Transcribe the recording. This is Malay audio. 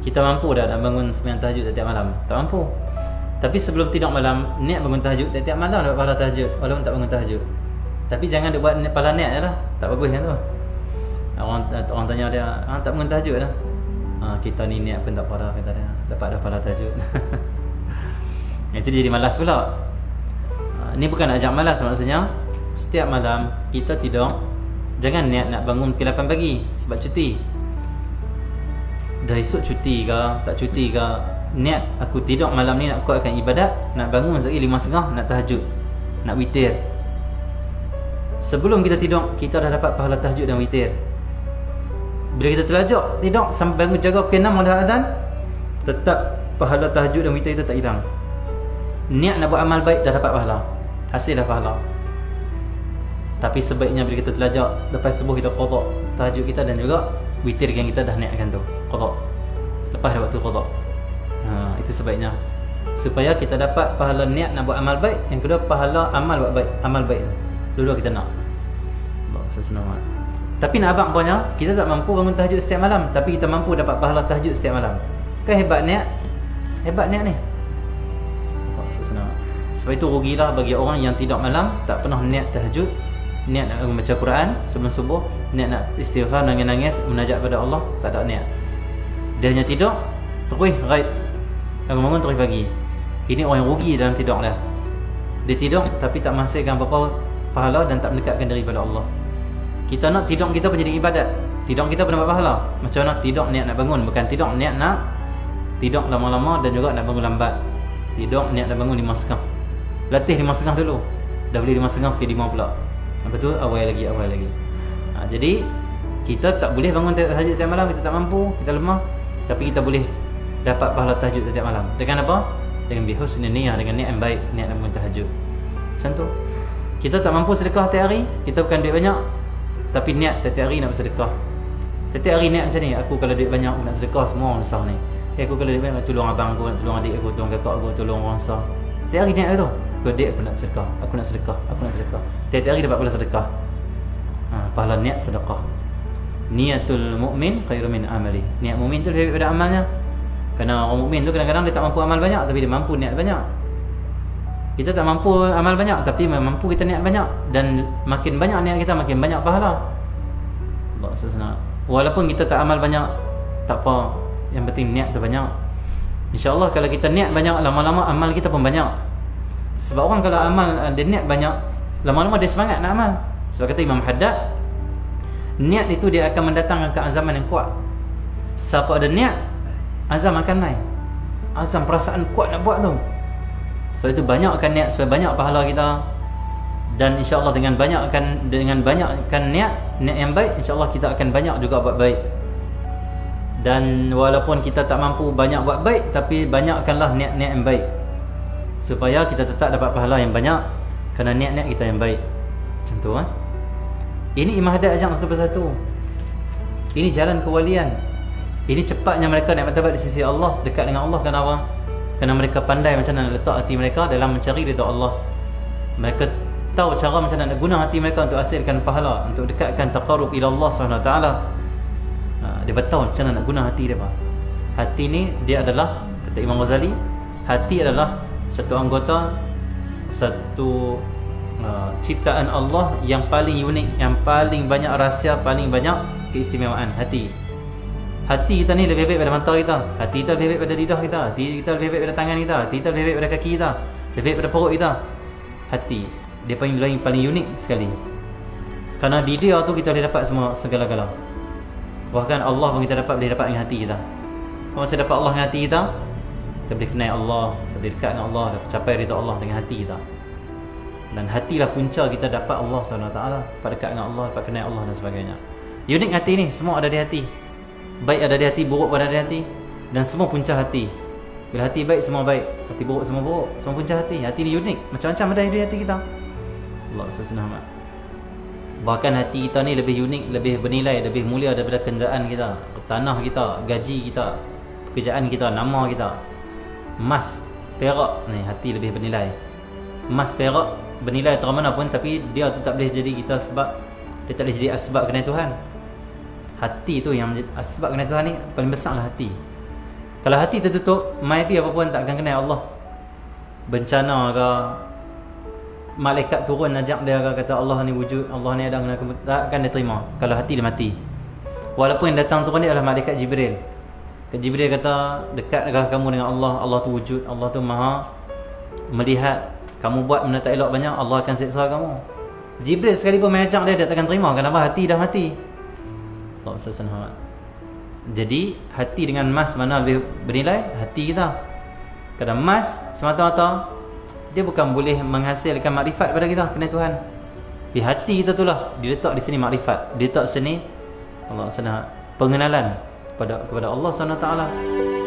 Kita mampu dah nak bangun sembahyang tahajud setiap malam? Tak mampu. Tapi sebelum tidur malam, niat bangun tahajud setiap malam dapat pahala tahajud walaupun tak bangun tahajud. Tapi jangan dia buat pahala niat je lah. Tak bagus kan tu. Orang tanya dia, tak bangun tahajud dah. Kita ni niat pun tak parah, kata dia. Dapat dah pahala tahajud. Itu jadi malas pula. Ni bukan nak ajak malas, maksudnya setiap malam kita tidur, jangan niat nak bangun pukul 8 pagi sebab cuti. Dah esok cuti ke, tak cuti ke, niat aku tidur malam ni nak kuatkan ibadat, nak bangun sekali 5.30 nak tahajud, nak witir. Sebelum kita tidur, kita dah dapat pahala tahajud dan witir. Bila kita terlajak tidur sampai bangun jaga pukul 6 dah azan, tetap pahala tahajud dan witir kita tak hilang. Niat nak buat amal baik dah dapat pahala, hasil dah pahala. Tapi sebaiknya bila kita terlajak lepas subuh, kita qada tahajud kita dan juga witirkan kita dah niatkan tu qada lepas dah waktu qada. Itu sebaiknya supaya kita dapat pahala niat nak buat amal baik, yang kedua pahala amal buat baik, amal baik tu dua-dua kita nak. Allah sesenang. Tapi nak abang punya, kita tak mampu bangun tahajud setiap malam, tapi kita mampu dapat pahala tahajud setiap malam. Kan hebat niat ni. Allah sesenang. Sebab itu rugilah bagi orang yang tidur malam tak pernah niat tahajud, niat nak membaca Quran sebelum subuh, niat nak istighfar, nangis-nangis munajat pada Allah, tak ada niat. Dia hanya tidur terus ghaib, bangun terus pagi. Ini orang yang rugi dalam tidur dah. Dia tidur tapi tak menghasilkan apa-apa pahala dan tak mendekatkan diri pada Allah. Kita nak tidur kita pun jadi ibadat, tidur kita pun dapat pahala. Macam mana tidur niat nak bangun, bukan tidur niat nak tidur lama-lama dan juga nak bangun lambat. Tidur niat nak bangun 5.30, latih 5.30 dulu, dah boleh 5.30 pukul 5 pula. Lepas tu awal lagi. Jadi kita tak boleh bangun tahajud setiap malam, kita tak mampu, kita lemah. Tapi kita boleh dapat pahala tahajud setiap malam. Dengan apa? Dengan bihusni niyah, dengan niat yang baik, niat nak bangun tahajud. Macam tu. Kita tak mampu sedekah setiap hari, kita bukan duit banyak, tapi niat setiap hari nak bersedekah. Setiap hari niat macam ni, aku kalau duit banyak aku nak sedekah semua orang susah ni. Aku kalau duit banyak nak tolong abang aku, nak tolong adik aku, tolong kakak aku, tolong orang susah. Setiap hari niat tu. Kalau adik aku nak sedekah, aku nak sedekah. Tiap-tiap hari dapat pahala sedekah. Pahala niat sedekah. Niatul mukmin khairu min amali. Niat mukmin tu lebih daripada amalnya. Kerana orang mukmin tu kadang-kadang dia tak mampu amal banyak, tapi dia mampu niat banyak. Kita tak mampu amal banyak, tapi mampu kita niat banyak. Dan makin banyak niat kita, makin banyak pahala. Allah sesenang. Walaupun kita tak amal banyak, tak apa, yang penting niat tu banyak. InsyaAllah kalau kita niat banyak, lama-lama amal kita pun banyak. Sebab orang kalau amal dia niat banyak, lama-lama dia semangat nak amal. Sebab kata Imam Haddad, niat itu dia akan mendatangkan keazaman yang kuat. Siapa ada niat, azam akan naik. Azam, perasaan kuat nak buat tu. Sebab itu banyakkan niat supaya banyak pahala kita. Dan insya-Allah dengan banyakkan niat yang baik, insya-Allah kita akan banyak juga buat baik. Dan walaupun kita tak mampu banyak buat baik, tapi banyakkanlah niat-niat yang baik, supaya kita tetap dapat pahala yang banyak kerana niat-niat kita yang baik. Macam tu Ini Imam Haddad ajak satu persatu. Ini jalan kewalian. Ini cepatnya mereka naik martabat di sisi Allah, dekat dengan Allah. Kenapa? Kerana mereka pandai macam mana nak letak hati mereka dalam mencari ridha Allah. Mereka tahu cara macam mana nak guna hati mereka untuk hasilkan pahala, untuk dekatkan taqarrub ila Allah SWT. Dia tahu macam mana nak guna hati dia. Hati ni dia adalah, kata Imam Ghazali, hati adalah satu anggota, satu ciptaan Allah yang paling unik, yang paling banyak rahsia, paling banyak keistimewaan. Hati kita ni lebih baik pada mata kita, hati kita lebih baik pada lidah kita, hati kita lebih baik pada tangan kita, hati kita lebih baik pada kaki kita, lebih baik pada perut kita. Hati dia paling unik sekali. Kerana di dia tu kita boleh dapat semua segala-gala. Bahkan Allah pun kita boleh dapat dengan hati kita. Kalau saya dapat Allah dengan hati kita, kita boleh kenal Allah, kita boleh dekat dengan Allah, capai ridha Allah dengan hati kita. Dan hatilah punca kita dapat Allah SWT, dapat dekat dengan Allah, dapat kenal Allah dan sebagainya. Unik hati ni, semua ada di hati. Baik ada di hati, buruk pun ada di hati. Dan semua punca hati. Bila hati baik, semua baik. Hati buruk, semua buruk. Semua punca hati. Hati ni unik, macam-macam ada di hati kita. Allah SWT. Bahkan hati kita ni lebih unik, lebih bernilai, lebih mulia daripada kenderaan kita, tanah kita, gaji kita, pekerjaan kita, nama kita. Emas, perak ni hati lebih bernilai. Emas, perak bernilai terang mana pun, tapi dia tetap boleh jadi kita sebab dia tak boleh jadi asbab kenal Tuhan. Hati tu yang asbab kenal Tuhan ni paling besar lah hati. Kalau hati tertutup, mai pi apa pun tak akan kenal Allah. Bencana ke, malaikat turun ajak dia ke, kata Allah ni wujud, Allah ni ada, tak akan dia terima kalau hati dia mati. Walaupun yang datang turun dia adalah malaikat Jibril. Jibril kata, dekat dengan kamu dengan Allah, Allah tu wujud, Allah tu maha melihat. Kamu buat benda tak elok banyak, Allah akan seksa kamu. Jibril sekalipun mai ajak dia tak akan terima. Kenapa? Hati dah mati. Tak usah senang. Jadi hati dengan emas mana lebih bernilai? Hati kita. Kerana emas semata-mata dia bukan boleh menghasilkan makrifat pada kita, kena Tuhan. Di hati kita itulah diletak di sini makrifat, diletak sini Allah sana pengenalan kepada Allah SWT.